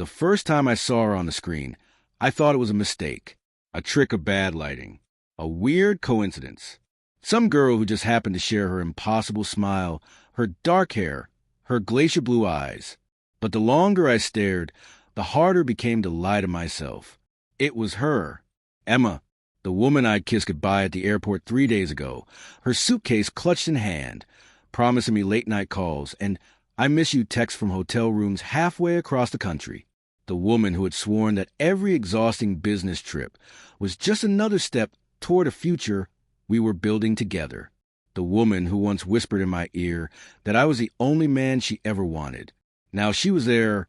The first time I saw her on the screen, I thought it was a mistake, a trick of bad lighting, a weird coincidence. Some girl who just happened to share her impossible smile, her dark hair, her glacier blue eyes. But the longer I stared, the harder it became to lie to myself. It was her, Emma, the woman I'd kissed goodbye at the airport 3 days ago, her suitcase clutched in hand, promising me late-night calls and "I miss you" texts from hotel rooms halfway across the country. The woman who had sworn that every exhausting business trip was just another step toward a future we were building together. The woman who once whispered in my ear that I was the only man she ever wanted. Now she was there,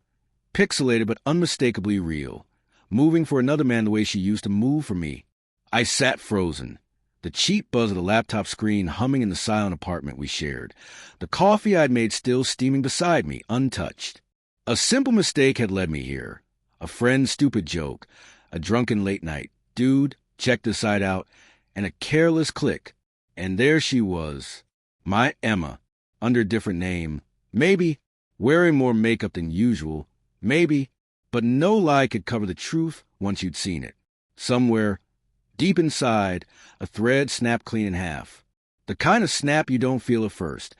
pixelated but unmistakably real, moving for another man the way she used to move for me. I sat frozen, the cheap buzz of the laptop screen humming in the silent apartment we shared, the coffee I'd made still steaming beside me, untouched. A simple mistake had led me here. A friend's stupid joke, a drunken late night, dude, check this side out, and a careless click. And there she was, my Emma, under a different name, maybe, wearing more makeup than usual, maybe, but no lie could cover the truth once you'd seen it. Somewhere, deep inside, a thread snapped clean in half. The kind of snap you don't feel at first,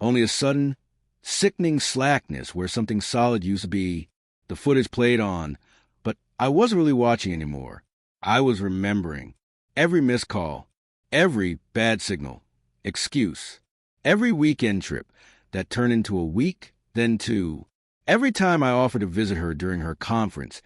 only a sudden, sickening slackness where something solid used to be. The footage played on, but I wasn't really watching anymore. I was remembering. Every missed call, every bad signal, excuse, every weekend trip that turned into a week, then two. Every time I offered to visit her during her conference,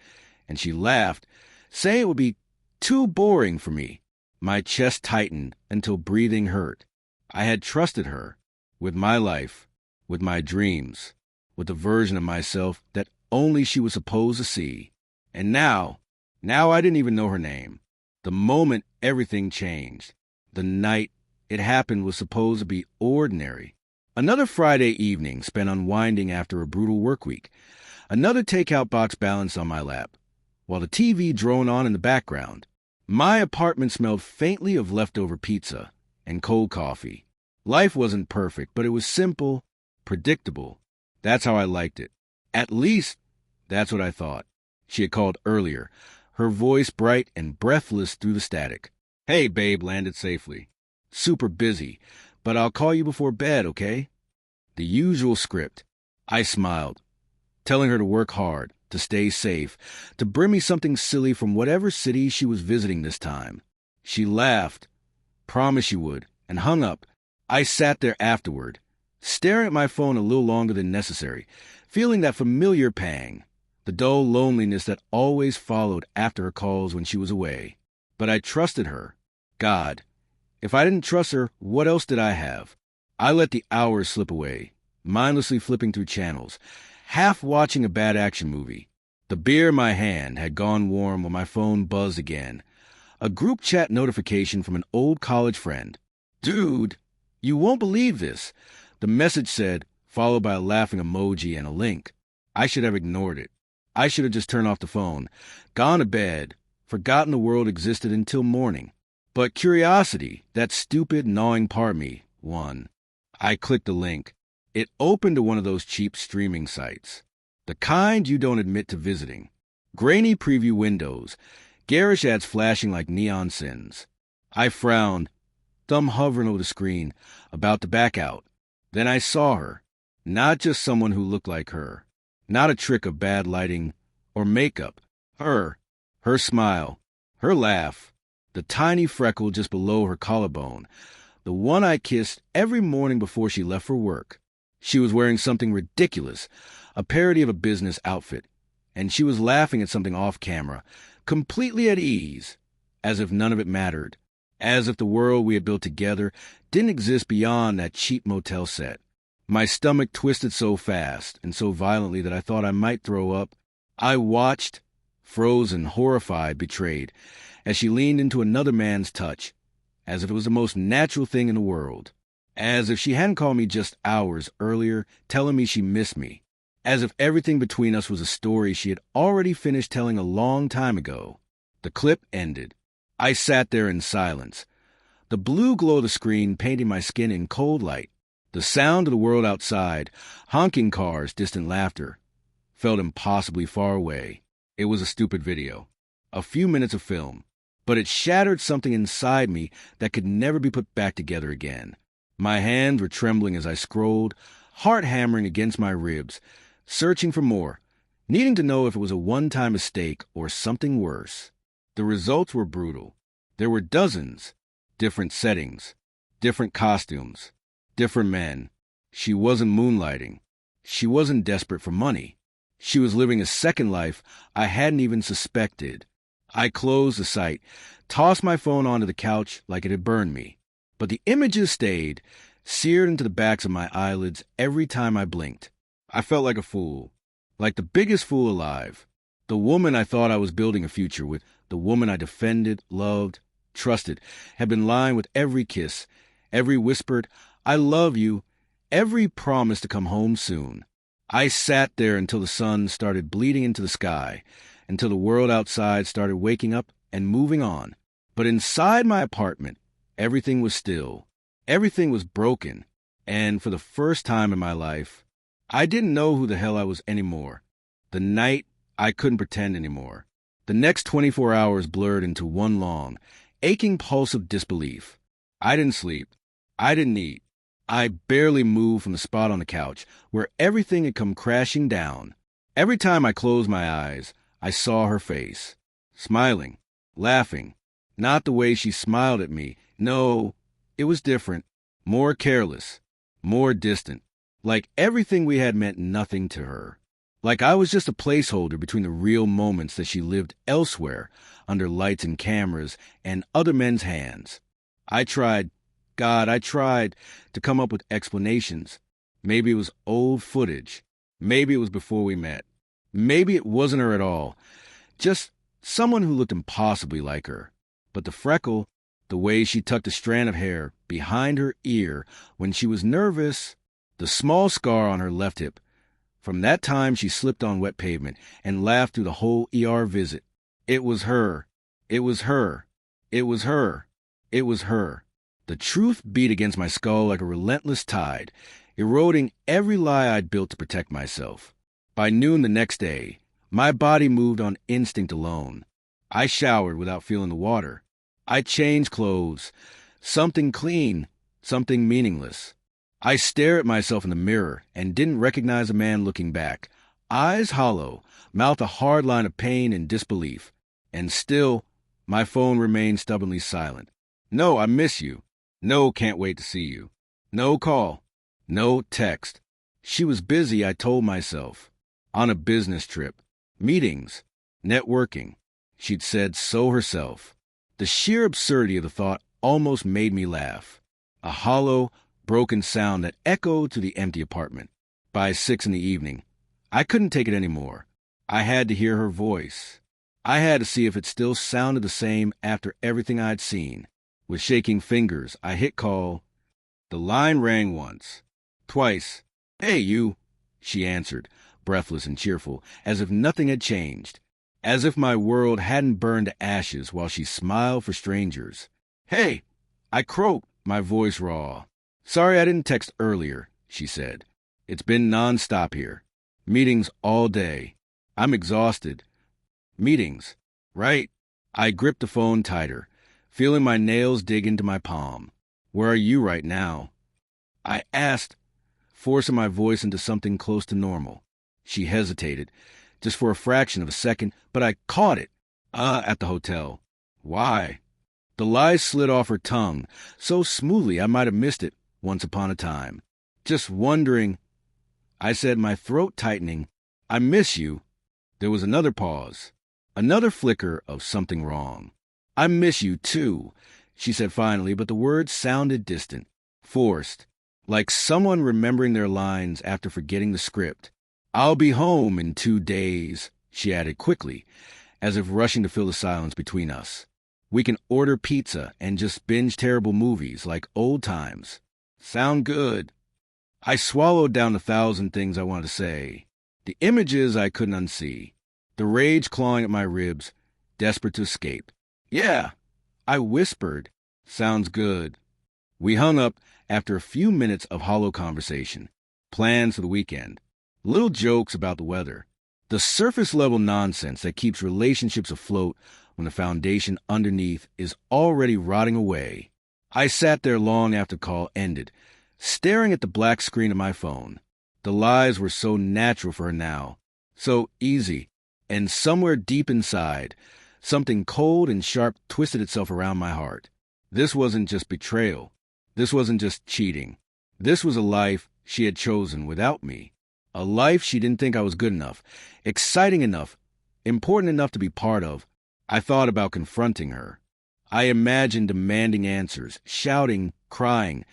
and she laughed, saying it would be too boring for me. My chest tightened until breathing hurt. I had trusted her with my life, with my dreams, with the version of myself that only she was supposed to see. And now I didn't even know her name. The moment everything changed, the night it happened was supposed to be ordinary. Another Friday evening spent unwinding after a brutal work week. Another takeout box balanced on my lap, while the TV droned on in the background. My apartment smelled faintly of leftover pizza and cold coffee. Life wasn't perfect, but it was simple, predictable. That's how I liked it. At least, that's what I thought. She had called earlier, her voice bright and breathless through the static. "Hey, babe," landed safely. "Super busy, but I'll call you before bed, okay?" The usual script. I smiled, telling her to work hard, to stay safe, to bring me something silly from whatever city she was visiting this time. She laughed, promised she would, and hung up. I sat there afterward, staring at my phone a little longer than necessary, feeling that familiar pang, the dull loneliness that always followed after her calls when she was away. But I trusted her. God, if I didn't trust her, what else did I have? I let the hours slip away, mindlessly flipping through channels, half watching a bad action movie. The beer in my hand had gone warm when my phone buzzed again. A group chat notification from an old college friend. "Dude, you won't believe this." The message said, followed by a laughing emoji and a link. I should have ignored it. I should have just turned off the phone, gone to bed, forgotten the world existed until morning. But curiosity, that stupid, gnawing part of me, won. I clicked the link. It opened to one of those cheap streaming sites. The kind you don't admit to visiting. Grainy preview windows, garish ads flashing like neon sins. I frowned, thumb hovering over the screen, about to back out. Then I saw her. Not just someone who looked like her. Not a trick of bad lighting or makeup. Her smile, her laugh, the tiny freckle just below her collarbone, the one I kissed every morning before she left for work. She was wearing something ridiculous, a parody of a business outfit, and she was laughing at something off camera, completely at ease, as if none of it mattered, as if the world we had built together didn't exist beyond that cheap motel set. My stomach twisted so fast and so violently that I thought I might throw up. I watched, frozen, horrified, betrayed, as she leaned into another man's touch, as if it was the most natural thing in the world, as if she hadn't called me just hours earlier telling me she missed me, as if everything between us was a story she had already finished telling a long time ago. The clip ended. I sat there in silence, the blue glow of the screen painting my skin in cold light, the sound of the world outside, honking cars, distant laughter, felt impossibly far away. It was a stupid video. A few minutes of film. But it shattered something inside me that could never be put back together again. My hands were trembling as I scrolled, heart hammering against my ribs, searching for more, needing to know if it was a one-time mistake or something worse. The results were brutal. There were dozens, different settings, different costumes, different men. She wasn't moonlighting. She wasn't desperate for money. She was living a second life I hadn't even suspected. I closed the site, tossed my phone onto the couch like it had burned me. But the images stayed, seared into the backs of my eyelids every time I blinked. I felt like a fool, like the biggest fool alive. The woman I thought I was building a future with, the woman I defended, loved, trusted, had been lying with every kiss, every whispered, "I love you," every promise to come home soon. I sat there until the sun started bleeding into the sky, until the world outside started waking up and moving on. But inside my apartment, everything was still. Everything was broken. And for the first time in my life, I didn't know who the hell I was anymore. The night, I couldn't pretend anymore. The next 24 hours blurred into one long, aching pulse of disbelief. I didn't sleep. I didn't eat. I barely moved from the spot on the couch where everything had come crashing down. Every time I closed my eyes, I saw her face. Smiling, laughing. Not the way she smiled at me. No, it was different. More careless. More distant. Like everything we had meant nothing to her. Like I was just a placeholder between the real moments that she lived elsewhere, under lights and cameras and other men's hands. I tried to come up with explanations. Maybe it was old footage. Maybe it was before we met. Maybe it wasn't her at all. Just someone who looked impossibly like her. But the freckle, the way she tucked a strand of hair behind her ear when she was nervous, the small scar on her left hip. From that time she slipped on wet pavement and laughed through the whole ER visit. It was her. It was her. It was her. It was her. The truth beat against my skull like a relentless tide, eroding every lie I'd built to protect myself. By noon the next day, my body moved on instinct alone. I showered without feeling the water. I changed clothes. Something clean, something meaningless. I stared at myself in the mirror and didn't recognize a man looking back. Eyes hollow, mouth a hard line of pain and disbelief. And still, my phone remained stubbornly silent. No, I miss you. No, can't wait to see you. No call. No text. She was busy, I told myself. On a business trip. Meetings. Networking. She'd said so herself. The sheer absurdity of the thought almost made me laugh. A hollow, broken sound that echoed through the empty apartment. By 6 in the evening, I couldn't take it anymore. I had to hear her voice. I had to see if it still sounded the same after everything I'd seen. With shaking fingers, I hit call. The line rang once. Twice. "Hey, you," she answered, breathless and cheerful, as if nothing had changed. As if my world hadn't burned to ashes while she smiled for strangers. "Hey!" I croaked, my voice raw. "Sorry I didn't text earlier," she said. "It's been non-stop here. Meetings all day. I'm exhausted." Meetings. Right. I gripped the phone tighter, feeling my nails dig into my palm. "Where are you right now?" I asked, forcing my voice into something close to normal. She hesitated, just for a fraction of a second, but I caught it. At the hotel." "Why?" The lie slid off her tongue, so smoothly I might have missed it once upon a time. "Just wondering," I said, my throat tightening. "I miss you." There was another pause, another flicker of something wrong. "I miss you, too," she said finally, but the words sounded distant, forced, like someone remembering their lines after forgetting the script. "I'll be home in 2 days," she added quickly, as if rushing to fill the silence between us. "We can order pizza and just binge terrible movies like old times." "Sound good." I swallowed down 1,000 things I wanted to say. The images I couldn't unsee. The rage clawing at my ribs, desperate to escape. "Yeah," I whispered. "Sounds good." We hung up after a few minutes of hollow conversation. Plans for the weekend. Little jokes about the weather. The surface-level nonsense that keeps relationships afloat when the foundation underneath is already rotting away. I sat there long after the call ended, staring at the black screen of my phone. The lies were so natural for her now, so easy, and somewhere deep inside, something cold and sharp twisted itself around my heart. This wasn't just betrayal. This wasn't just cheating. This was a life she had chosen without me. A life she didn't think I was good enough, exciting enough, important enough to be part of. I thought about confronting her. I imagined demanding answers, shouting, crying,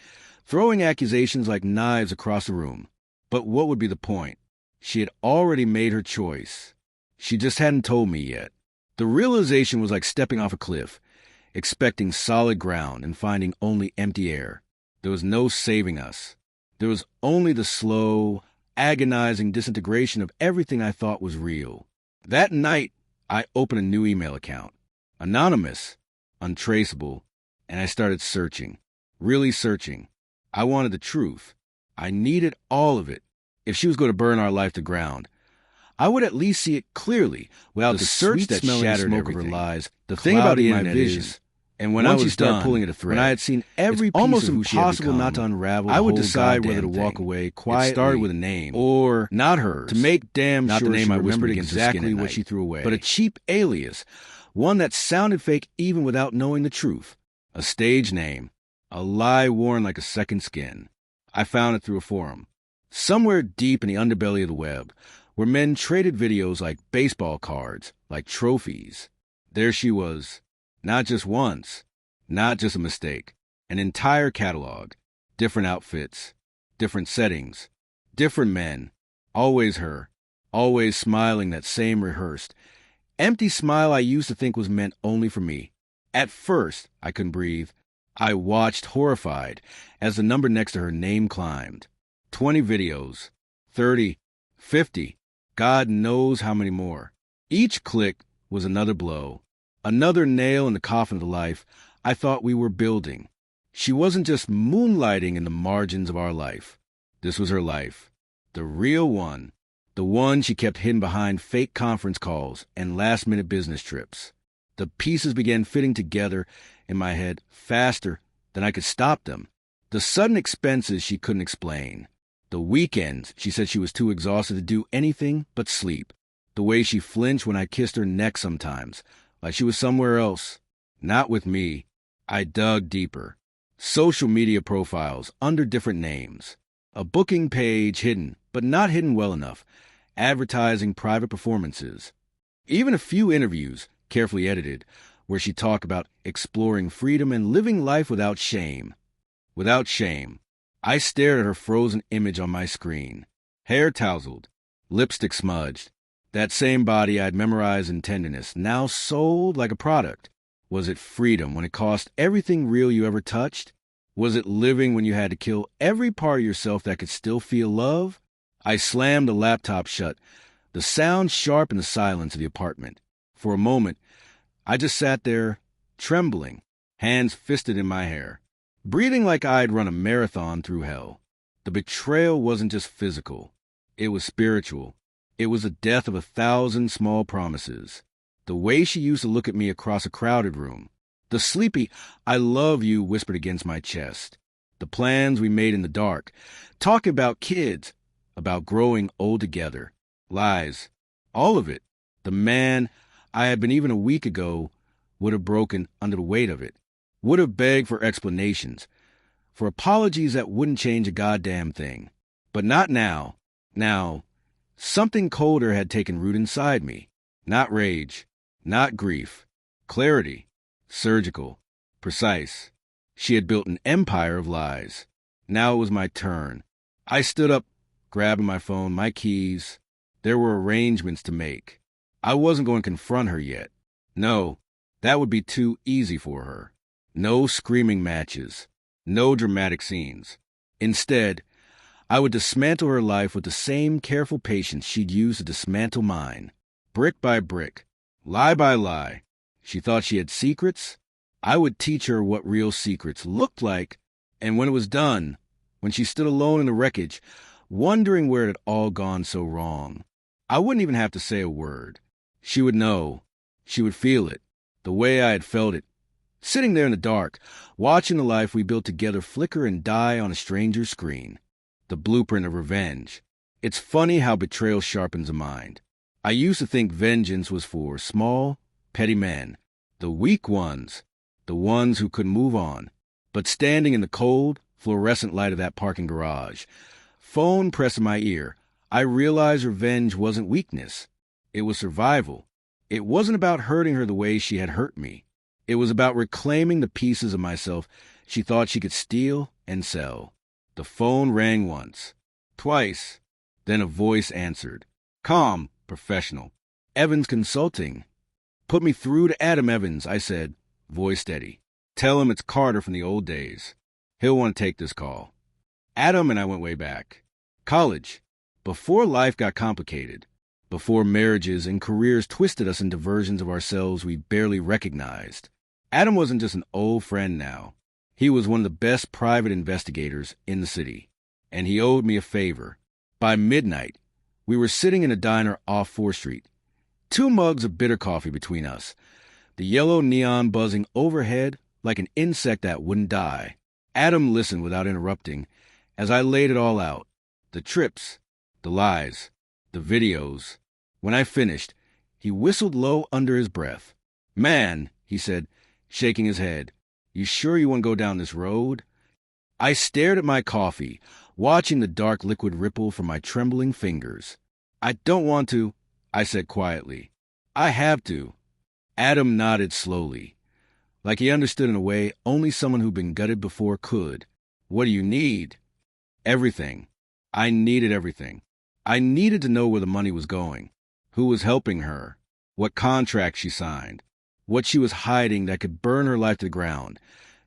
throwing accusations like knives across the room. But what would be the point? She had already made her choice. She just hadn't told me yet. The realization was like stepping off a cliff, expecting solid ground and finding only empty air. There was no saving us. There was only the slow, agonizing disintegration of everything I thought was real. That night, I opened a new email account. Anonymous, untraceable, and I started searching. Really searching. I wanted the truth. I needed all of it. If she was going to burn our life to ground, I would at least see it clearly without the search that shattered smoke of her lies. The thing about the internet is, and when I was done pulling at a thread, when I had seen every piece almost of who she had become, not to unravel, I would decide whether to walk away quietly. It started with a name, or not hers, to make damn not sure the name I whispered exactly what she threw away, but a cheap alias, one that sounded fake even without knowing the truth, a stage name, a lie worn like a second skin. I found it through a forum, somewhere deep in the underbelly of the web, where men traded videos like baseball cards, like trophies. There she was. Not just once, not just a mistake, an entire catalog, different outfits, different settings, different men, always her, always smiling that same rehearsed, empty smile I used to think was meant only for me. At first, I couldn't breathe. I watched horrified as the number next to her name climbed. 20 videos, 30, 50, God knows how many more. Each click was another blow. Another nail in the coffin of the life I thought we were building. She wasn't just moonlighting in the margins of our life. This was her life. The real one. The one she kept hidden behind fake conference calls and last-minute business trips. The pieces began fitting together in my head faster than I could stop them. The sudden expenses she couldn't explain. The weekends she said she was too exhausted to do anything but sleep. The way she flinched when I kissed her neck sometimes, like she was somewhere else. Not with me. I dug deeper. Social media profiles under different names. A booking page hidden, but not hidden well enough. Advertising private performances. Even a few interviews, carefully edited, where she talked about exploring freedom and living life without shame. Without shame. I stared at her frozen image on my screen. Hair tousled, lipstick smudged. That same body I'd memorized in tenderness, now sold like a product. Was it freedom when it cost everything real you ever touched? Was it living when you had to kill every part of yourself that could still feel love? I slammed the laptop shut, the sound sharp in the silence of the apartment. For a moment, I just sat there, trembling, hands fisted in my hair, breathing like I'd run a marathon through hell. The betrayal wasn't just physical. It was spiritual. It was the death of 1,000 small promises. The way she used to look at me across a crowded room. The sleepy, I love you whispered against my chest. The plans we made in the dark. Talking about kids. About growing old together. Lies. All of it. The man I had been even a week ago would have broken under the weight of it. Would have begged for explanations. For apologies that wouldn't change a goddamn thing. But not now. Now, something colder had taken root inside me. Not rage. Not grief. Clarity. Surgical. Precise. She had built an empire of lies. Now it was my turn. I stood up, grabbing my phone, my keys. There were arrangements to make. I wasn't going to confront her yet. No, that would be too easy for her. No screaming matches. No dramatic scenes. Instead, I would dismantle her life with the same careful patience she'd used to dismantle mine. Brick by brick. Lie by lie. She thought she had secrets. I would teach her what real secrets looked like, and when it was done, when she stood alone in the wreckage, wondering where it had all gone so wrong, I wouldn't even have to say a word. She would know. She would feel it, the way I had felt it, sitting there in the dark, watching the life we built together flicker and die on a stranger's screen. The blueprint of revenge. It's funny how betrayal sharpens a mind. I used to think vengeance was for small, petty men, the weak ones, the ones who couldn't move on. But standing in the cold, fluorescent light of that parking garage, phone pressed in my ear, I realized revenge wasn't weakness. It was survival. It wasn't about hurting her the way she had hurt me. It was about reclaiming the pieces of myself she thought she could steal and sell. The phone rang once, twice, then a voice answered. Calm, professional. Evans Consulting. Put me through to Adam Evans, I said, voice steady. Tell him it's Carter from the old days. He'll want to take this call. Adam and I went way back. College. Before life got complicated. Before marriages and careers twisted us into versions of ourselves we barely recognized. Adam wasn't just an old friend now. He was one of the best private investigators in the city. And he owed me a favor. By midnight, we were sitting in a diner off 4th Street. 2 mugs of bitter coffee between us. The yellow neon buzzing overhead like an insect that wouldn't die. Adam listened without interrupting as I laid it all out. The trips, the lies, the videos. When I finished, he whistled low under his breath. Man, he said, shaking his head, you sure you want to go down this road? I stared at my coffee, watching the dark liquid ripple from my trembling fingers. I don't want to, I said quietly. I have to. Adam nodded slowly, like he understood in a way only someone who'd been gutted before could. What do you need? Everything. I needed everything. I needed to know where the money was going, who was helping her, what contract she signed, what she was hiding that could burn her life to the ground,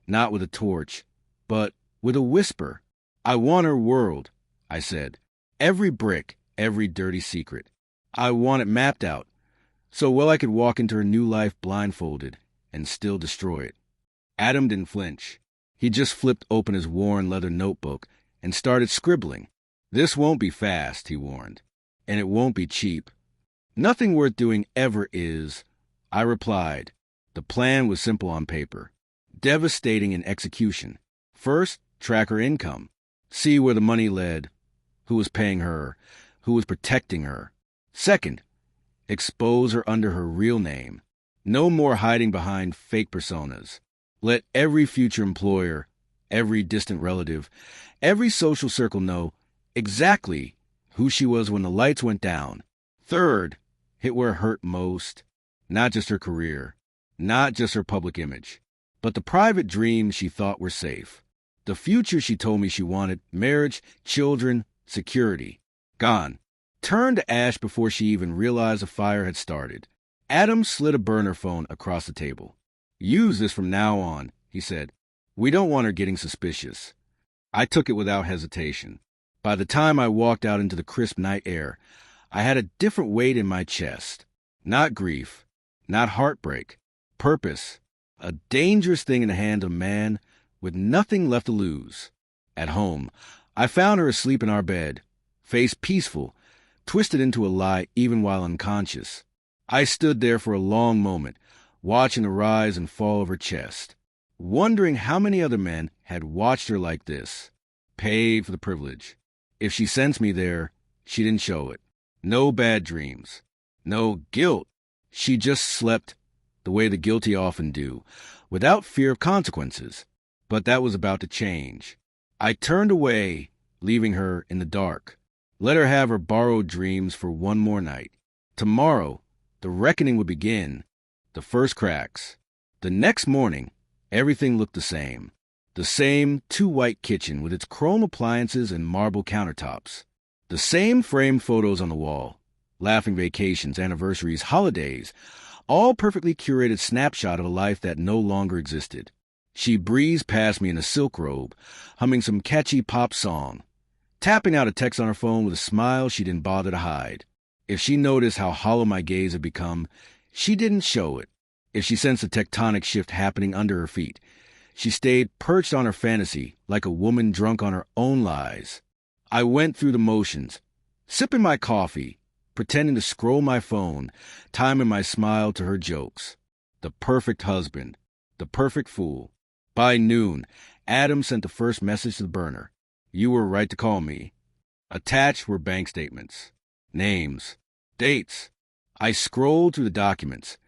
not with a torch, but with a whisper. I want her world, I said. Every brick, every dirty secret. I want it mapped out, so well I could walk into her new life blindfolded and still destroy it. Adam didn't flinch. He just flipped open his worn leather notebook and started scribbling. This won't be fast, he warned, and it won't be cheap. Nothing worth doing ever is, I replied. The plan was simple on paper, devastating in execution. First, track her income. See where the money led, who was paying her, who was protecting her. Second, expose her under her real name. No more hiding behind fake personas. Let every future employer, every distant relative, every social circle know exactly who she was when the lights went down. Third, hit where it hurt most. Not just her career, not just her public image, but the private dreams she thought were safe. The future she told me she wanted, marriage, children, security. Gone. Turned to ash before she even realized the fire had started. Adam slid a burner phone across the table. Use this from now on, he said. We don't want her getting suspicious. I took it without hesitation. By the time I walked out into the crisp night air, I had a different weight in my chest. Not grief, not heartbreak, purpose. A dangerous thing in the hand of a man with nothing left to lose. At home, I found her asleep in our bed, face peaceful, twisted into a lie even while unconscious. I stood there for a long moment, watching the rise and fall of her chest, wondering how many other men had watched her like this, paid for the privilege. If she sensed me there, she didn't show it. No bad dreams. No guilt. She just slept the way the guilty often do, without fear of consequences. But that was about to change. I turned away, leaving her in the dark. Let her have her borrowed dreams for one more night. Tomorrow, the reckoning would begin. The first cracks. The next morning, everything looked the same. The same 2-white kitchen with its chrome appliances and marble countertops. The same framed photos on the wall. Laughing vacations, anniversaries, holidays. All perfectly curated snapshot of a life that no longer existed. She breezed past me in a silk robe, humming some catchy pop song, tapping out a text on her phone with a smile she didn't bother to hide. If she noticed how hollow my gaze had become, she didn't show it. If she sensed a tectonic shift happening under her feet, she stayed perched on her fantasy like a woman drunk on her own lies. I went through the motions, sipping my coffee, pretending to scroll my phone, timing my smile to her jokes. The perfect husband. The perfect fool. By noon, Adam sent the first message to the burner. You were right to call me. Attached were bank statements. Names. Dates. I scrolled through the documents,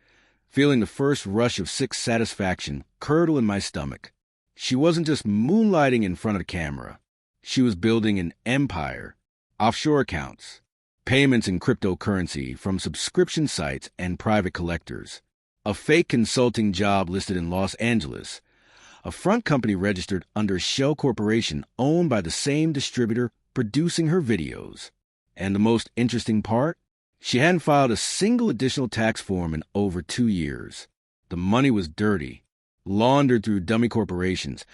feeling the first rush of sick satisfaction curdle in my stomach. She wasn't just moonlighting in front of the camera. She was building an empire. Offshore accounts. Payments in cryptocurrency from subscription sites and private collectors. A fake consulting job listed in Los Angeles. A front company registered under a shell corporation owned by the same distributor producing her videos. And the most interesting part? She hadn't filed a single additional tax form in over 2 years. The money was dirty, laundered through dummy corporations,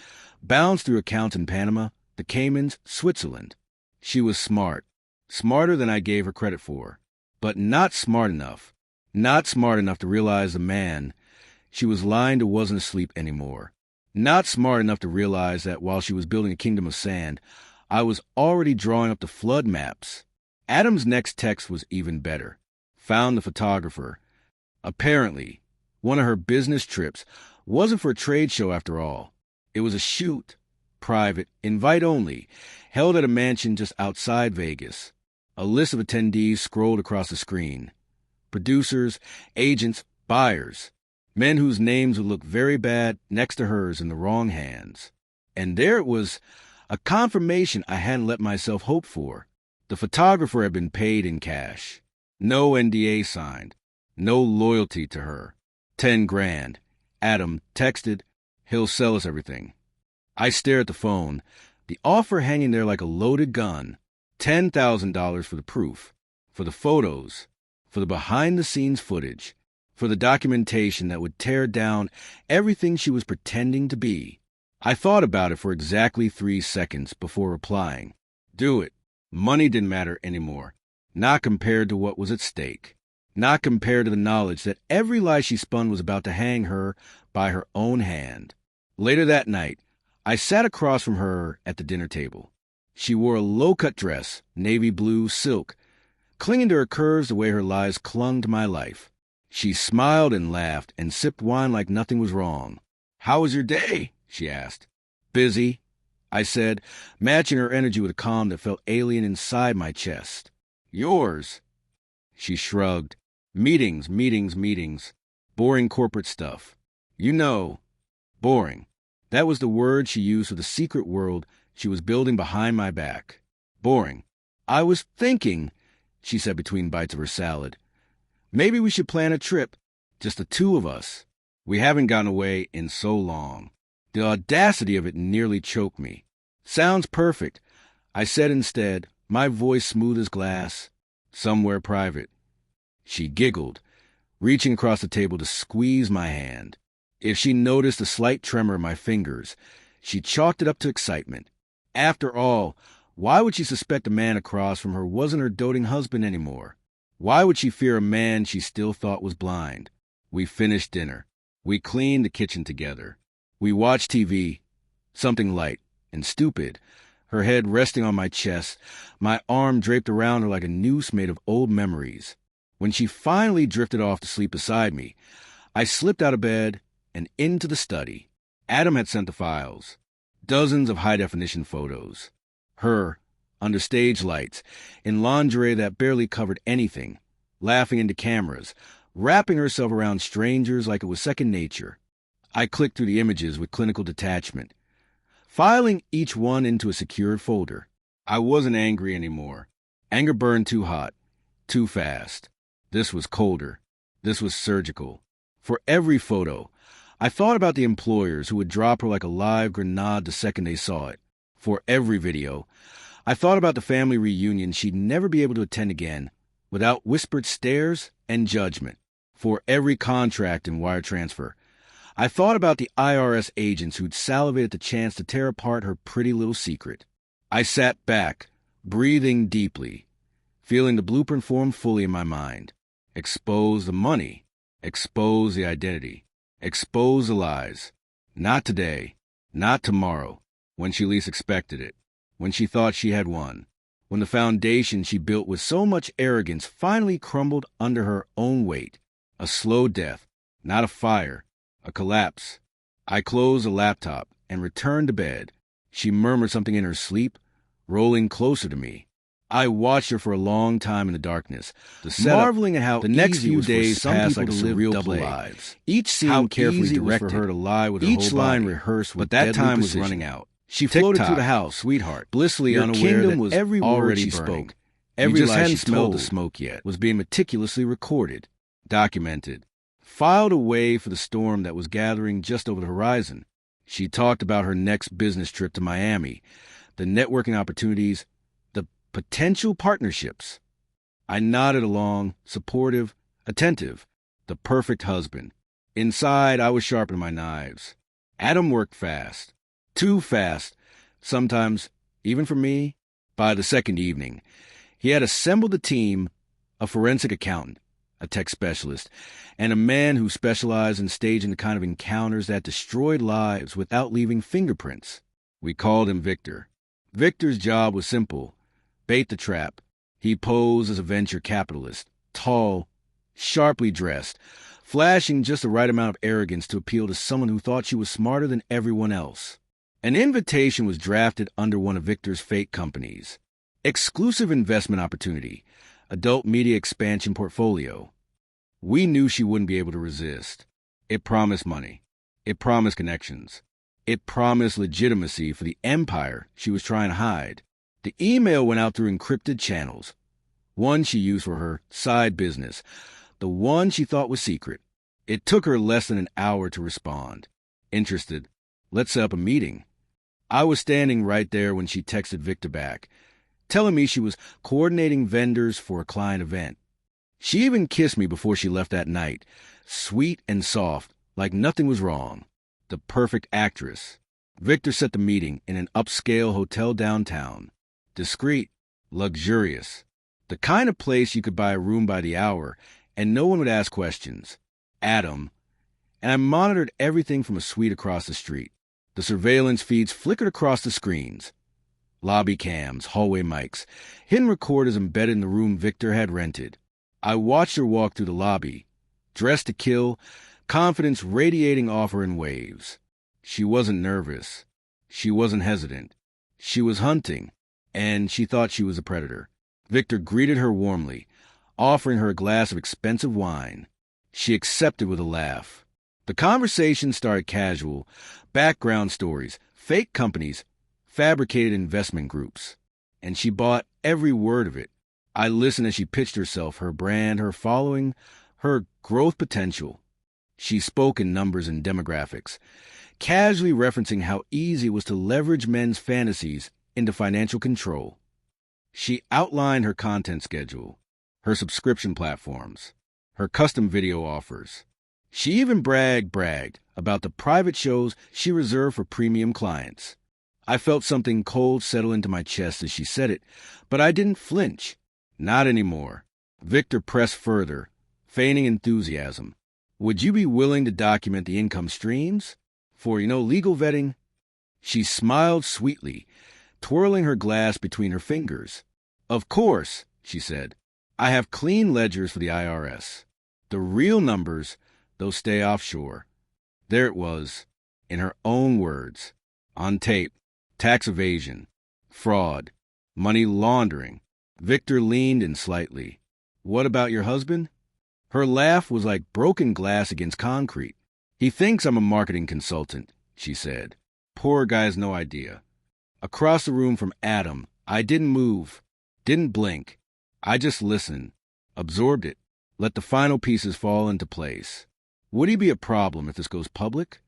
bounced through accounts in Panama, the Caymans, Switzerland. She was smart, smarter than I gave her credit for, but not smart enough. Not smart enough to realize the man she was lying to wasn't asleep anymore. Not smart enough to realize that while she was building a kingdom of sand, I was already drawing up the flood maps. Adam's next text was even better. Found the photographer. Apparently, one of her business trips wasn't for a trade show after all. It was a shoot, private, invite only, held at a mansion just outside Vegas. A list of attendees scrolled across the screen. Producers, agents, buyers. Men whose names would look very bad next to hers in the wrong hands. And there it was, a confirmation I hadn't let myself hope for. The photographer had been paid in cash. No NDA signed. No loyalty to her. 10 grand. Adam texted, he'll sell us everything. I stared at the phone, the offer hanging there like a loaded gun. $10,000 for the proof, for the photos, for the behind-the-scenes footage, for the documentation that would tear down everything she was pretending to be. I thought about it for exactly 3 seconds before replying. Do it. Money didn't matter anymore. Not compared to what was at stake. Not compared to the knowledge that every lie she spun was about to hang her by her own hand. Later that night, I sat across from her at the dinner table. She wore a low-cut dress, navy blue silk, clinging to her curves the way her lies clung to my life. She smiled and laughed and sipped wine like nothing was wrong. How was your day? She asked. Busy, I said, matching her energy with a calm that felt alien inside my chest. Yours? She shrugged. Meetings, meetings, meetings. Boring corporate stuff. You know, boring. That was the word she used for the secret world she was building behind my back. Boring. I was thinking, she said between bites of her salad, maybe we should plan a trip, just the 2 of us. We haven't gotten away in so long. The audacity of it nearly choked me. Sounds perfect, I said instead, my voice smooth as glass. Somewhere private. She giggled, reaching across the table to squeeze my hand. If she noticed the slight tremor of my fingers, she chalked it up to excitement. After all, why would she suspect the man across from her wasn't her doting husband anymore? Why would she fear a man she still thought was blind? We finished dinner. We cleaned the kitchen together. We watched TV, something light and stupid, her head resting on my chest, my arm draped around her like a noose made of old memories. When she finally drifted off to sleep beside me, I slipped out of bed and into the study. Adam had sent the files. Dozens of high-definition photos. Her, under stage lights, in lingerie that barely covered anything, laughing into cameras, wrapping herself around strangers like it was second nature. I clicked through the images with clinical detachment, filing each one into a secured folder. I wasn't angry anymore. Anger burned too hot, too fast. This was colder. This was surgical. For every photo, I thought about the employers who would drop her like a live grenade the second they saw it. For every video, I thought about the family reunion she'd never be able to attend again without whispered stares and judgment. For every contract and wire transfer, I thought about the IRS agents who'd salivate at the chance to tear apart her pretty little secret. I sat back, breathing deeply, feeling the blueprint form fully in my mind. Expose the money. Expose the identity. Expose the lies. Not today. Not tomorrow. When she least expected it. When she thought she had won. when the foundation she built with so much arrogance finally crumbled under her own weight. A slow death, not a fire, a collapse. I closed the laptop and returned to bed. She murmured something in her sleep, rolling closer to me. I watched her for a long time in the darkness, marveling at how the next few days passed like surreal double lives. Each scene carefully directed for her to lie with her whole body. Each line rehearsed, but that time was running out. She floated through the house, sweetheart, blissfully unaware that every word she spoke, every lie she smelled the smoke yet, was being meticulously recorded, documented, filed away for the storm that was gathering just over the horizon. She talked about her next business trip to Miami, the networking opportunities, the potential partnerships. I nodded along, supportive, attentive, the perfect husband. Inside, I was sharpening my knives. Adam worked fast. Too fast, sometimes, even for me. By the second evening, he had assembled a team, a forensic accountant, a tech specialist, and a man who specialized in staging the kind of encounters that destroyed lives without leaving fingerprints. We called him Victor. Victor's job was simple: bait the trap. He posed as a venture capitalist, tall, sharply dressed, flashing just the right amount of arrogance to appeal to someone who thought she was smarter than everyone else. An invitation was drafted under one of Victor's fake companies. Exclusive investment opportunity, adult media expansion portfolio. We knew she wouldn't be able to resist. It promised money. It promised connections. It promised legitimacy for the empire she was trying to hide. The email went out through encrypted channels. One she used for her side business, the one she thought was secret. It took her less than an hour to respond. Interested. Let's set up a meeting. I was standing right there when she texted Victor back, telling me she was coordinating vendors for a client event. She even kissed me before she left that night, sweet and soft, like nothing was wrong. The perfect actress. Victor set the meeting in an upscale hotel downtown. Discreet, luxurious. The kind of place you could buy a room by the hour, and no one would ask questions. Adam. And I monitored everything from a suite across the street. The surveillance feeds flickered across the screens. Lobby cams, hallway mics, hidden recorders embedded in the room Victor had rented. I watched her walk through the lobby, dressed to kill, confidence radiating off her in waves. She wasn't nervous. She wasn't hesitant. She was hunting, and she thought she was a predator. Victor greeted her warmly, offering her a glass of expensive wine. She accepted with a laugh. The conversation started casual, background stories, fake companies, fabricated investment groups. And she bought every word of it. I listened as she pitched herself, her brand, her following, her growth potential. She spoke in numbers and demographics, casually referencing how easy it was to leverage men's fantasies into financial control. She outlined her content schedule, her subscription platforms, her custom video offers. She even bragged about the private shows she reserved for premium clients. I felt something cold settle into my chest as she said it, but I didn't flinch. Not anymore. Victor pressed further, feigning enthusiasm. Would you be willing to document the income streams? For, legal vetting? She smiled sweetly, twirling her glass between her fingers. Of course, she said. I have clean ledgers for the IRS. The real numbers, they'll stay offshore. There it was, in her own words, on tape: tax evasion, fraud, money laundering. Victor leaned in slightly. What about your husband? Her laugh was like broken glass against concrete. He thinks I'm a marketing consultant, she said. Poor guy has no idea. Across the room from Adam, I didn't move, didn't blink. I just listened, absorbed it, let the final pieces fall into place. Would he be a problem if this goes public?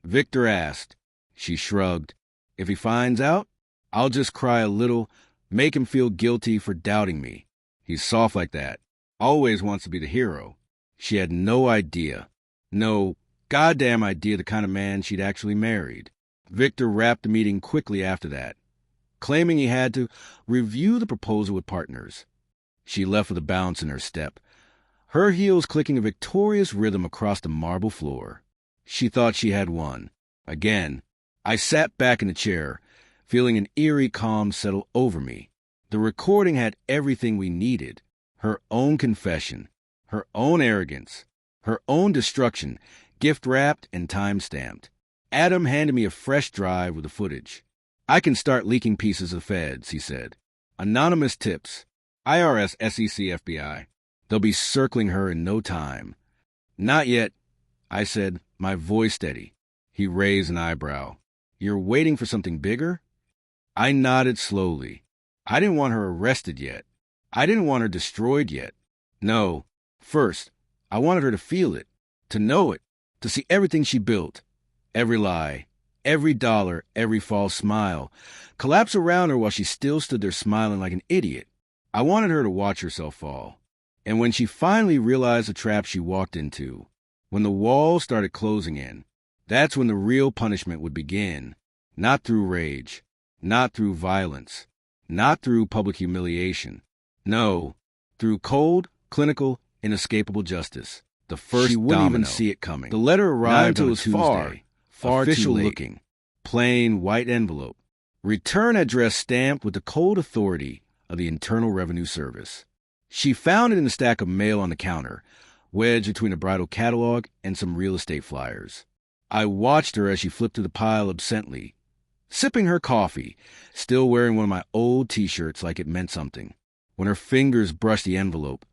Victor asked. She shrugged. If he finds out, I'll just cry a little, make him feel guilty for doubting me. He's soft like that. Always wants to be the hero. She had no idea. No goddamn idea the kind of man she'd actually married. Victor wrapped the meeting quickly after that, claiming he had to review the proposal with partners. She left with a bounce in her step, her heels clicking a victorious rhythm across the marble floor. She thought she had won. Again, I sat back in the chair, feeling an eerie calm settle over me. The recording had everything we needed: her own confession, her own arrogance, her own destruction, gift-wrapped and time-stamped. Adam handed me a fresh drive with the footage. "I can start leaking pieces of feds," he said. "Anonymous tips. IRS, SEC, FBI. They'll be circling her in no time." "Not yet," I said, my voice steady. He raised an eyebrow. "You're waiting for something bigger?" I nodded slowly. I didn't want her arrested yet. I didn't want her destroyed yet. No. First, I wanted her to feel it, to know it, to see everything she built. Every lie, every dollar, every false smile, collapse around her while she still stood there smiling like an idiot. I wanted her to watch herself fall. And when she finally realized the trap she walked into, when the walls started closing in, that's when the real punishment would begin. Not through rage, not through violence, not through public humiliation. No, through cold, clinical, inescapable justice. The first She wouldn't domino. Even see it coming. The letter arrived on a Tuesday, far official too looking, plain white envelope. Return address stamped with the cold authority of the Internal Revenue Service. She found it in a stack of mail on the counter, wedged between a bridal catalog and some real estate flyers. I watched her as she flipped through the pile absently, sipping her coffee, still wearing one of my old T-shirts like it meant something. When her fingers brushed the envelope,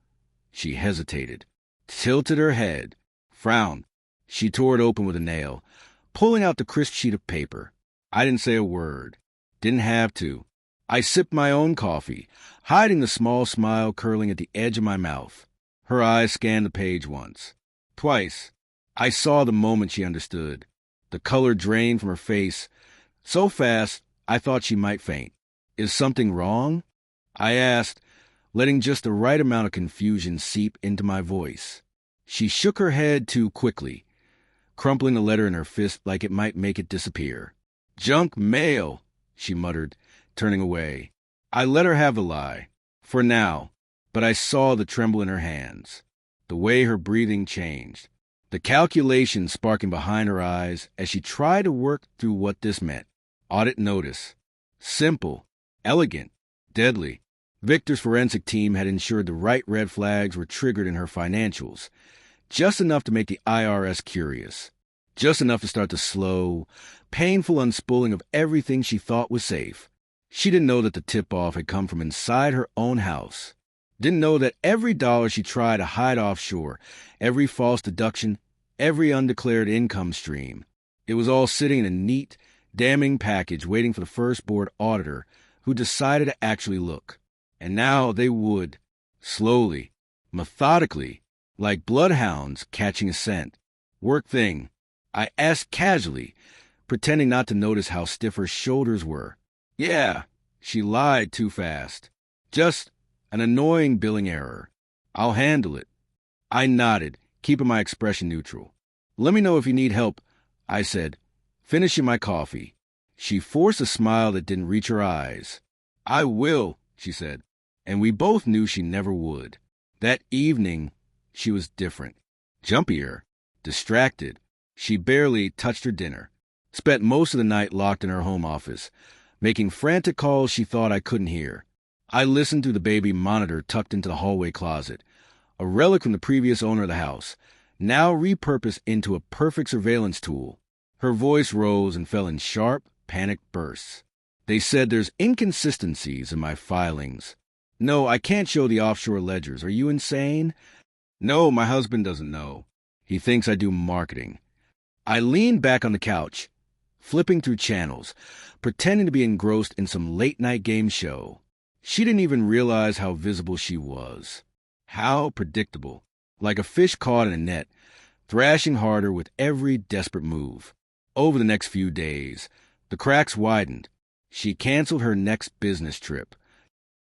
she hesitated, tilted her head, frowned. She tore it open with a nail, pulling out the crisp sheet of paper. I didn't say a word. Didn't have to. I sipped my own coffee, hiding the small smile curling at the edge of my mouth. Her eyes scanned the page once, twice. I saw the moment she understood. The color drained from her face, so fast I thought she might faint. "Is something wrong?" I asked, letting just the right amount of confusion seep into my voice. She shook her head too quickly, crumpling the letter in her fist like it might make it disappear. "Junk mail," she muttered, turning away. I let her have the lie, for now, but I saw the tremble in her hands, the way her breathing changed, the calculation sparking behind her eyes as she tried to work through what this meant. Audit notice. Simple, elegant, deadly. Victor's forensic team had ensured the right red flags were triggered in her financials, just enough to make the IRS curious, just enough to start the slow, painful unspooling of everything she thought was safe. She didn't know that the tip-off had come from inside her own house. Didn't know that every dollar she tried to hide offshore, every false deduction, every undeclared income stream, it was all sitting in a neat, damning package waiting for the first board auditor who decided to actually look. And now they would, slowly, methodically, like bloodhounds catching a scent. "Work thing?" I asked casually, pretending not to notice how stiff her shoulders were. "Yeah," she lied too fast. "Just an annoying billing error. I'll handle it." I nodded, keeping my expression neutral. "Let me know if you need help," I said, finishing my coffee. She forced a smile that didn't reach her eyes. "I will," she said, and we both knew she never would. That evening, she was different, jumpier, distracted. She barely touched her dinner, spent most of the night locked in her home office, making frantic calls she thought I couldn't hear. I listened through the baby monitor tucked into the hallway closet, a relic from the previous owner of the house, now repurposed into a perfect surveillance tool. Her voice rose and fell in sharp, panicked bursts. "They said there's inconsistencies in my filings. No, I can't show the offshore ledgers. Are you insane?" "No, my husband doesn't know. He thinks I do marketing." I leaned back on the couch, flipping through channels, pretending to be engrossed in some late-night game show. She didn't even realize how visible she was. How predictable, like a fish caught in a net, thrashing harder with every desperate move. Over the next few days, the cracks widened. She canceled her next business trip.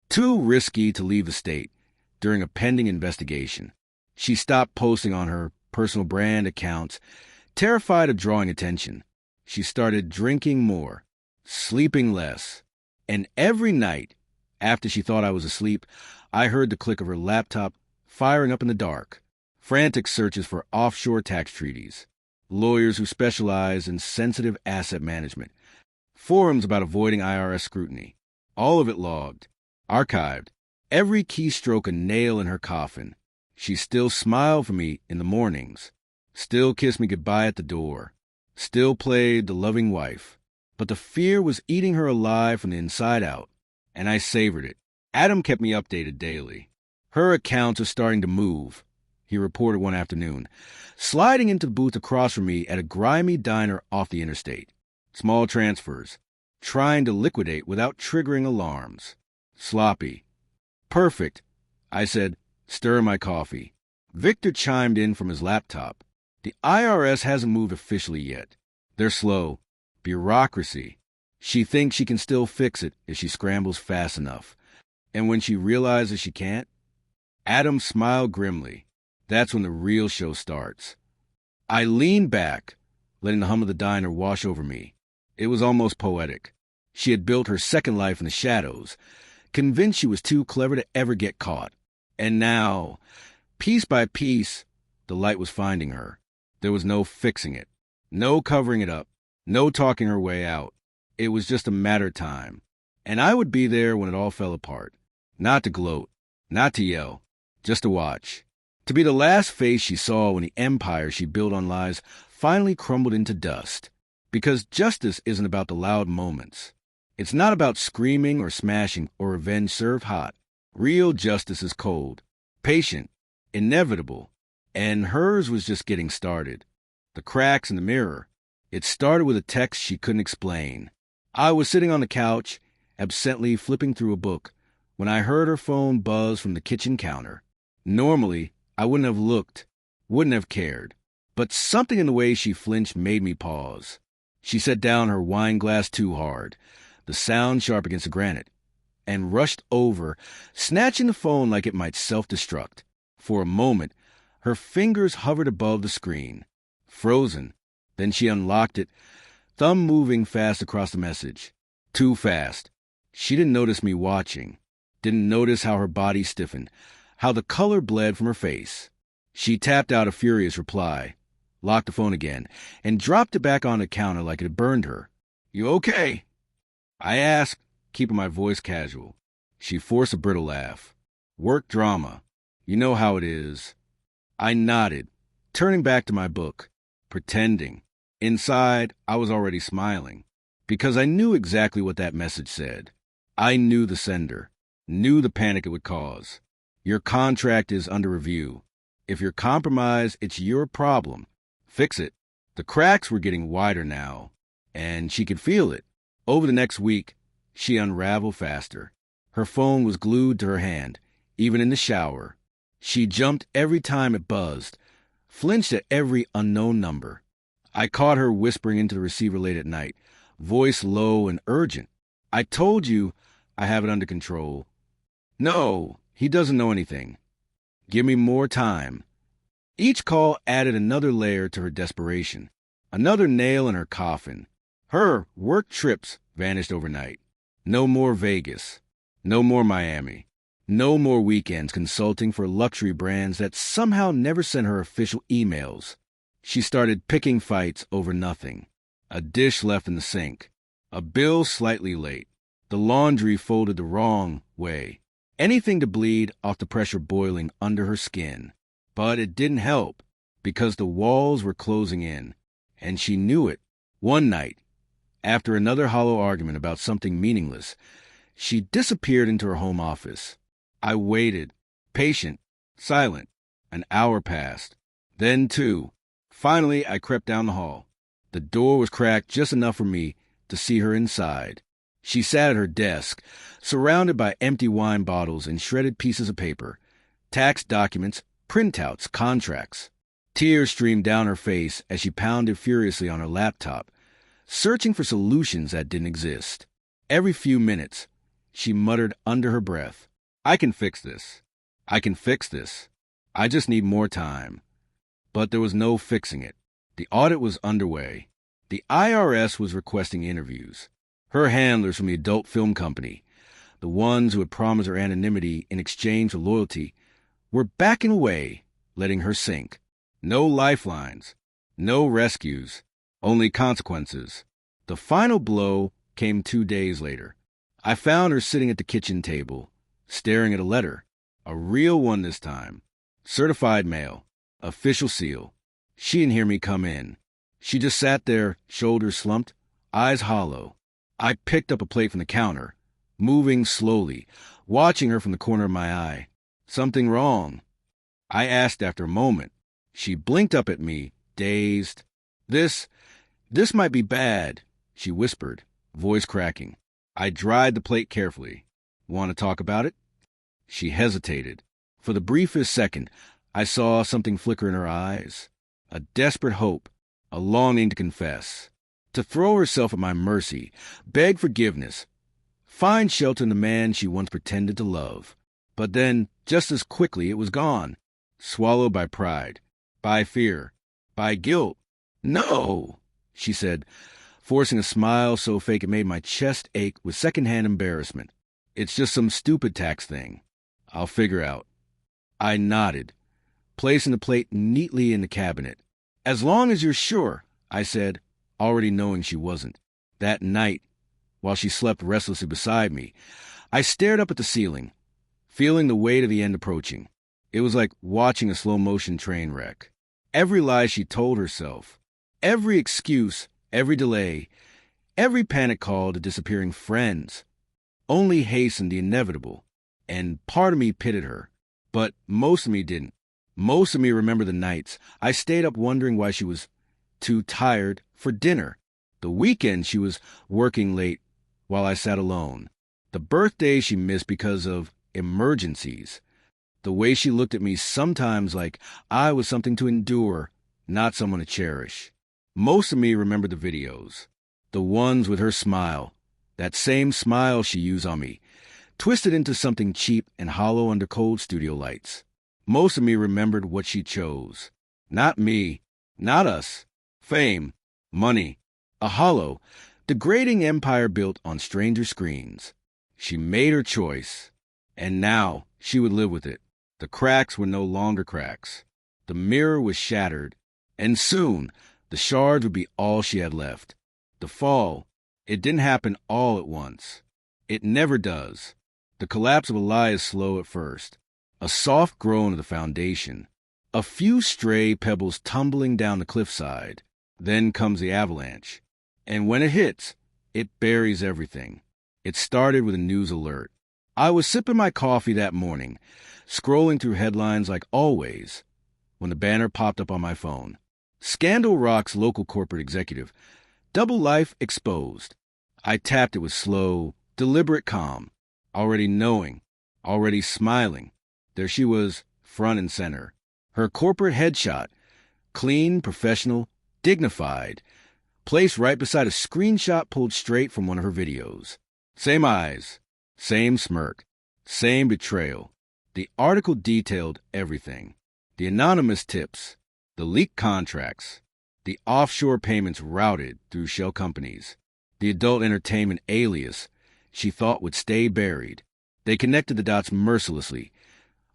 Too risky to leave the state during a pending investigation. She stopped posting on her personal brand accounts, terrified of drawing attention. She started drinking more, sleeping less. And every night, after she thought I was asleep, I heard the click of her laptop firing up in the dark. Frantic searches for offshore tax treaties, lawyers who specialize in sensitive asset management, forums about avoiding IRS scrutiny. All of it logged. Archived. Every keystroke a nail in her coffin. She still smiled for me in the mornings. Still kissed me goodbye at the door. Still played the loving wife. But the fear was eating her alive from the inside out, and I savored it. Adam kept me updated daily. Her accounts are starting to move, he reported one afternoon, sliding into the booth across from me at a grimy diner off the interstate. Small transfers, trying to liquidate without triggering alarms. Sloppy. Perfect, I said, stirring my coffee. Victor chimed in from his laptop. The IRS hasn't moved officially yet. They're slow. Bureaucracy. She thinks she can still fix it if she scrambles fast enough. And when she realizes she can't? Adam smiled grimly. That's when the real show starts. I leaned back, letting the hum of the diner wash over me. It was almost poetic. She had built her second life in the shadows, convinced she was too clever to ever get caught. And now, piece by piece, the light was finding her. There was no fixing it, no covering it up, no talking her way out. It was just a matter of time. And I would be there when it all fell apart. Not to gloat, not to yell, just to watch. To be the last face she saw when the empire she built on lies finally crumbled into dust. Because justice isn't about the loud moments. It's not about screaming or smashing or revenge served hot. Real justice is cold, patient, inevitable. And hers was just getting started. The cracks in the mirror. It started with a text she couldn't explain. I was sitting on the couch, absently flipping through a book, when I heard her phone buzz from the kitchen counter. Normally, I wouldn't have looked, wouldn't have cared. But something in the way she flinched made me pause. She set down her wine glass too hard, the sound sharp against the granite, and rushed over, snatching the phone like it might self-destruct. For a moment, her fingers hovered above the screen, frozen. Then she unlocked it, thumb moving fast across the message. Too fast. She didn't notice me watching, didn't notice how her body stiffened, how the color bled from her face. She tapped out a furious reply, locked the phone again, and dropped it back on the counter like it had burned her. "You okay?" I asked, keeping my voice casual. She forced a brittle laugh. "Work drama. You know how it is." I nodded, turning back to my book, pretending. Inside, I was already smiling, because I knew exactly what that message said. I knew the sender, knew the panic it would cause. Your contract is under review. If you're compromised, it's your problem. Fix it. The cracks were getting wider now, and she could feel it. Over the next week, she unraveled faster. Her phone was glued to her hand, even in the shower. She jumped every time it buzzed, flinched at every unknown number. I caught her whispering into the receiver late at night, voice low and urgent. "I told you I have it under control." "No, he doesn't know anything. Give me more time." Each call added another layer to her desperation, another nail in her coffin. Her work trips vanished overnight. No more Vegas. No more Miami. No more weekends consulting for luxury brands that somehow never sent her official emails. She started picking fights over nothing. A dish left in the sink. A bill slightly late. The laundry folded the wrong way. Anything to bleed off the pressure boiling under her skin. But it didn't help, because the walls were closing in, and she knew it. One night, after another hollow argument about something meaningless, she disappeared into her home office. I waited, patient, silent. An hour passed. Then two. Finally, I crept down the hall. The door was cracked just enough for me to see her inside. She sat at her desk, surrounded by empty wine bottles and shredded pieces of paper, tax documents, printouts, contracts. Tears streamed down her face as she pounded furiously on her laptop, searching for solutions that didn't exist. Every few minutes, she muttered under her breath, "I can fix this. I can fix this. I just need more time." But there was no fixing it. The audit was underway. The IRS was requesting interviews. Her handlers from the adult film company, the ones who had promised her anonymity in exchange for loyalty, were backing away, letting her sink. No lifelines, no rescues, only consequences. The final blow came 2 days later. I found her sitting at the kitchen table, staring at a letter. A real one this time. Certified mail. Official seal. She didn't hear me come in. She just sat there, shoulders slumped, eyes hollow. I picked up a plate from the counter, moving slowly, watching her from the corner of my eye. Something wrong? I asked after a moment. She blinked up at me, dazed. This might be bad, she whispered, voice cracking. I dried the plate carefully. Want to talk about it? She hesitated. For the briefest second, I saw something flicker in her eyes. A desperate hope, a longing to confess, to throw herself at my mercy, beg forgiveness, find shelter in the man she once pretended to love. But then, just as quickly, it was gone, swallowed by pride, by fear, by guilt. No, she said, forcing a smile so fake it made my chest ache with secondhand embarrassment. It's just some stupid tax thing. I'll figure out. I nodded, placing the plate neatly in the cabinet. As long as you're sure, I said, already knowing she wasn't. That night, while she slept restlessly beside me, I stared up at the ceiling, feeling the weight of the end approaching. It was like watching a slow-motion train wreck. Every lie she told herself, every excuse, every delay, every panic call to disappearing friends, only hastened the inevitable, and part of me pitied her. But most of me didn't. Most of me remembered the nights I stayed up wondering why she was too tired for dinner. The weekend she was working late while I sat alone. The birthdays she missed because of emergencies. The way she looked at me sometimes like I was something to endure, not someone to cherish. Most of me remembered the videos. The ones with her smile. That same smile she used on me, twisted into something cheap and hollow under cold studio lights. Most of me remembered what she chose. Not me, not us. Fame, money, a hollow, degrading empire built on stranger screens. She made her choice, and now she would live with it. The cracks were no longer cracks. The mirror was shattered, and soon the shards would be all she had left. The fall, it didn't happen all at once. It never does. The collapse of a lie is slow at first. A soft groan of the foundation. A few stray pebbles tumbling down the cliffside. Then comes the avalanche. And when it hits, it buries everything. It started with a news alert. I was sipping my coffee that morning, scrolling through headlines like always, when the banner popped up on my phone. Scandal rocks local corporate executive. Double life exposed. I tapped it with slow, deliberate calm. Already knowing, already smiling. There she was, front and center. Her corporate headshot, clean, professional, dignified, placed right beside a screenshot pulled straight from one of her videos. Same eyes, same smirk, same betrayal. The article detailed everything. The anonymous tips, the leaked contracts, the offshore payments routed through shell companies, the adult entertainment alias she thought would stay buried. They connected the dots mercilessly,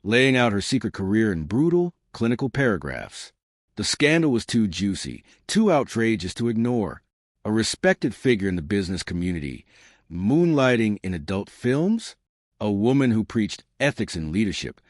laying out her secret career in brutal, clinical paragraphs. The scandal was too juicy, too outrageous to ignore. A respected figure in the business community, moonlighting in adult films, a woman who preached ethics and leadership,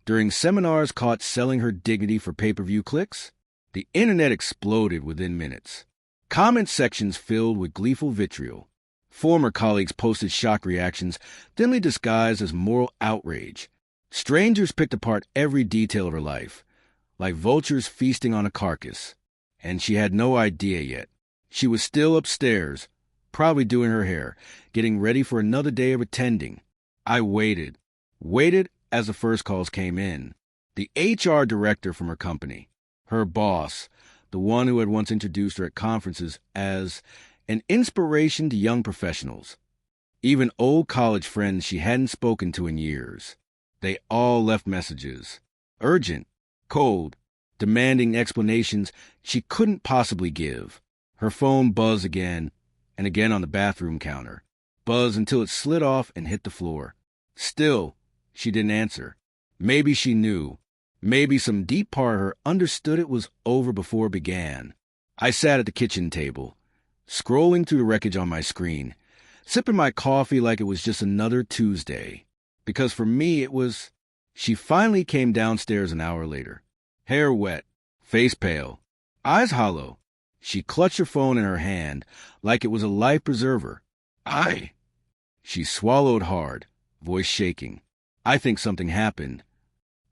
during seminars caught selling her dignity for pay-per-view clicks. The internet exploded within minutes. Comment sections filled with gleeful vitriol. Former colleagues posted shock reactions, thinly disguised as moral outrage. Strangers picked apart every detail of her life, like vultures feasting on a carcass. And she had no idea yet. She was still upstairs, probably doing her hair, getting ready for another day of attending. I waited as the first calls came in. The HR director from her company, her boss, the one who had once introduced her at conferences as an inspiration to young professionals. Even old college friends she hadn't spoken to in years. They all left messages. Urgent, cold, demanding explanations she couldn't possibly give. Her phone buzzed again and again on the bathroom counter. Buzzed until it slid off and hit the floor. Still, she didn't answer. Maybe she knew. Maybe some deep part of her understood it was over before it began. I sat at the kitchen table, scrolling through the wreckage on my screen, sipping my coffee like it was just another Tuesday. because for me it was... She finally came downstairs an hour later. Hair wet, face pale, eyes hollow. She clutched her phone in her hand like it was a life preserver. She swallowed hard, voice shaking. I think something happened.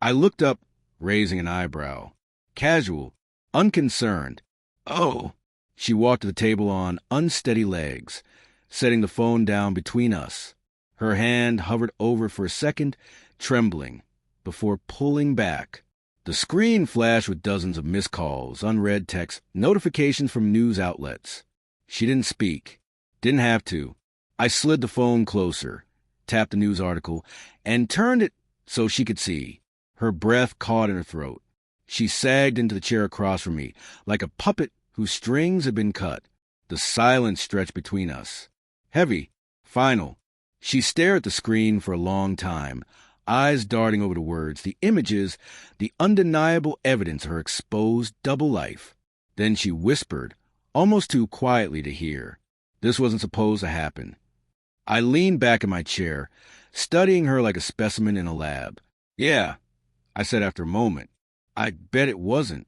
I looked up, raising an eyebrow. Casual, unconcerned. Oh. She walked to the table on unsteady legs, setting the phone down between us. Her hand hovered over for a second, trembling, before pulling back. The screen flashed with dozens of missed calls, unread texts, notifications from news outlets. She didn't speak. Didn't have to. I slid the phone closer, tapped the news article, and turned it so she could see. Her breath caught in her throat. She sagged into the chair across from me, like a puppet whose strings had been cut. The silence stretched between us. Heavy, final. She stared at the screen for a long time, eyes darting over the words, the images, the undeniable evidence of her exposed double life. Then she whispered, almost too quietly to hear. This wasn't supposed to happen. I leaned back in my chair, studying her like a specimen in a lab. Yeah, I said after a moment. I bet it wasn't.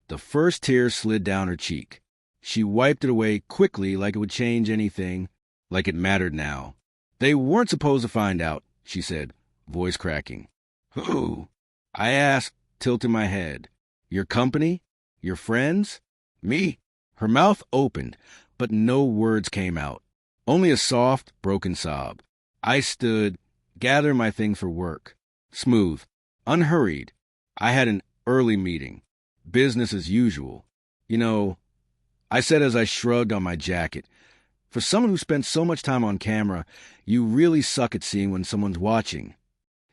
The first tear slid down her cheek. She wiped it away quickly like it would change anything, like it mattered now. They weren't supposed to find out, she said, voice cracking. Who? I asked, tilting my head. Your company? Your friends? Me? Her mouth opened, but no words came out. Only a soft, broken sob. I stood, gathering my things for work. Smooth, unhurried. I had an early meeting. Business as usual. You know, I said as I shrugged on my jacket, for someone who spent so much time on camera, you really suck at seeing when someone's watching.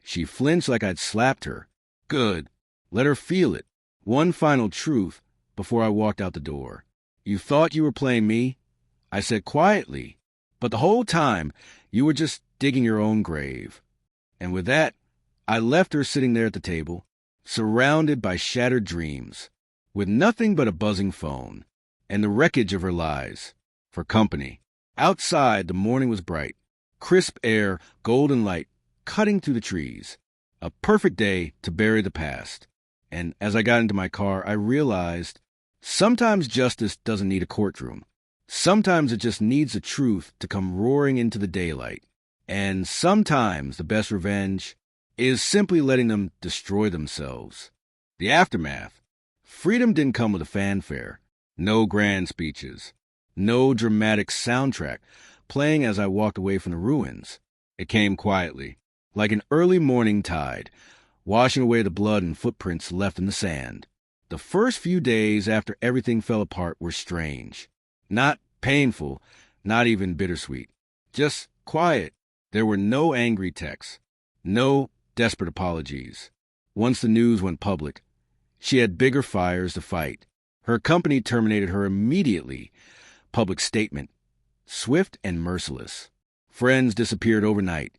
She flinched like I'd slapped her. Good. Let her feel it. One final truth before I walked out the door. You thought you were playing me? I said quietly. But the whole time, you were just digging your own grave. And with that, I left her sitting there at the table, surrounded by shattered dreams, with nothing but a buzzing phone, and the wreckage of her lies, for company. Outside, the morning was bright, crisp air, golden light, cutting through the trees. A perfect day to bury the past. And as I got into my car, I realized sometimes justice doesn't need a courtroom. Sometimes it just needs the truth to come roaring into the daylight. And sometimes the best revenge is simply letting them destroy themselves. The aftermath. Freedom didn't come with a fanfare. No grand speeches. No dramatic soundtrack playing as I walked away from the ruins. It came quietly, like an early morning tide, washing away the blood and footprints left in the sand. The first few days after everything fell apart were strange. Not painful, not even bittersweet. Just quiet. There were no angry texts. No desperate apologies. Once the news went public, she had bigger fires to fight. Her company terminated her immediately. Public statement. Swift and merciless. Friends disappeared overnight,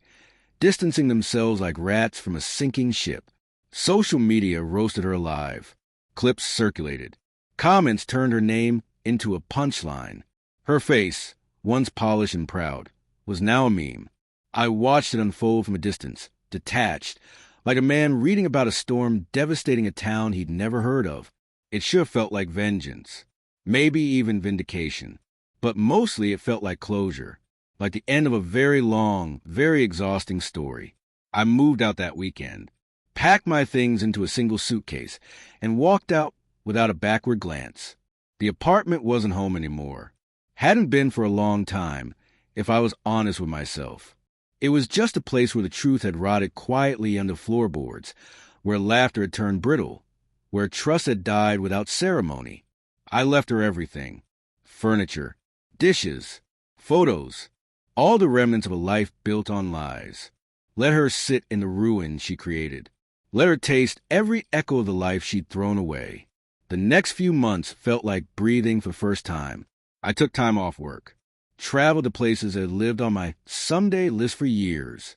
distancing themselves like rats from a sinking ship. Social media roasted her alive. Clips circulated. Comments turned her name into a punchline. Her face, once polished and proud, was now a meme. I watched it unfold from a distance, detached, like a man reading about a storm devastating a town he'd never heard of. It should have felt like vengeance, maybe even vindication, but mostly it felt like closure, like the end of a very long, very exhausting story. I moved out that weekend, packed my things into a single suitcase, and walked out without a backward glance. The apartment wasn't home anymore. Hadn't been for a long time, if I was honest with myself. It was just a place where the truth had rotted quietly under floorboards, where laughter had turned brittle, where trust had died without ceremony. I left her everything. Furniture, dishes, photos, all the remnants of a life built on lies. Let her sit in the ruin she created. Let her taste every echo of the life she'd thrown away. The next few months felt like breathing for the first time. I took time off work, traveled to places that had lived on my someday list for years.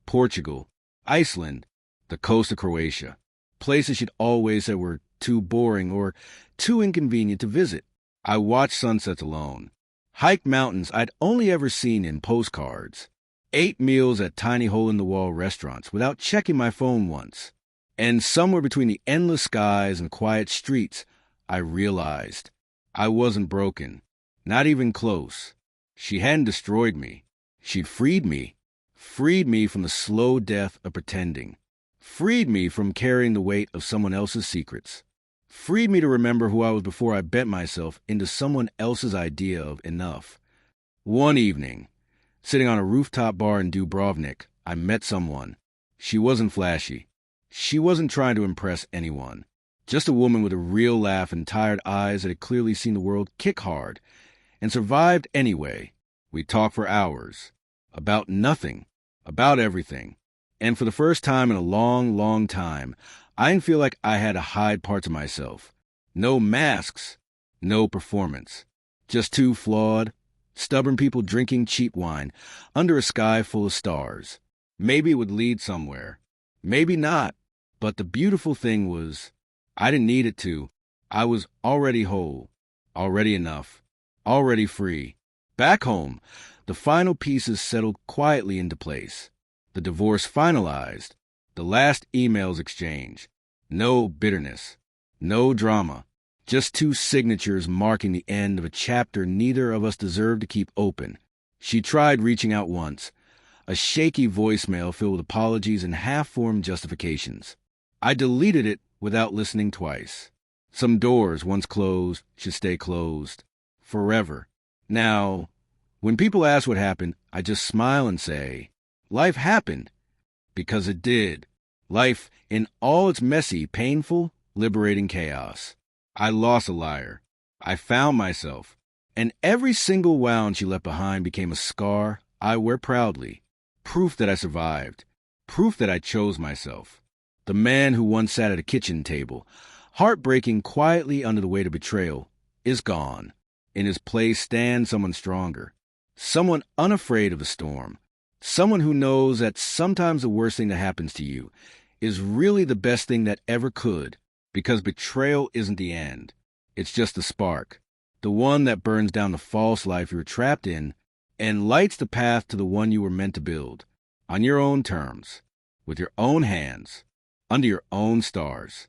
Portugal, Iceland, the coast of Croatia. Places she'd always said were too boring or too inconvenient to visit. I watched sunsets alone. Hiked mountains I'd only ever seen in postcards. ate meals at tiny hole-in-the-wall restaurants without checking my phone once. And somewhere between the endless skies and quiet streets, I realized I wasn't broken, not even close. She hadn't destroyed me. She'd freed me from the slow death of pretending, freed me from carrying the weight of someone else's secrets, freed me to remember who I was before I bent myself into someone else's idea of enough. One evening, sitting on a rooftop bar in Dubrovnik, I met someone. She wasn't flashy. She wasn't trying to impress anyone. Just a woman with a real laugh and tired eyes that had clearly seen the world kick hard and survived anyway. We talked for hours. About nothing. About everything. And for the first time in a long, long time, I didn't feel like I had to hide parts of myself. No masks. No performance. Just two flawed, stubborn people drinking cheap wine under a sky full of stars. Maybe it would lead somewhere. Maybe not. But the beautiful thing was, I didn't need it to. I was already whole, already enough, already free. Back home, the final pieces settled quietly into place. The divorce finalized, the last emails exchanged. No bitterness, no drama, just two signatures marking the end of a chapter neither of us deserved to keep open. She tried reaching out once, a shaky voicemail filled with apologies and half-formed justifications. I deleted it without listening twice. Some doors, once closed, should stay closed. Forever. Now, when people ask what happened, I just smile and say, life happened. Because it did. Life in all its messy, painful, liberating chaos. I lost a liar. I found myself. And every single wound she left behind became a scar I wear proudly. Proof that I survived. Proof that I chose myself. The man who once sat at a kitchen table, heartbreaking quietly under the weight of betrayal, is gone. In his place stands someone stronger. Someone unafraid of the storm. Someone who knows that sometimes the worst thing that happens to you is really the best thing that ever could, because betrayal isn't the end. It's just the spark, the one that burns down the false life you were trapped in and lights the path to the one you were meant to build, on your own terms, with your own hands, under your own stars.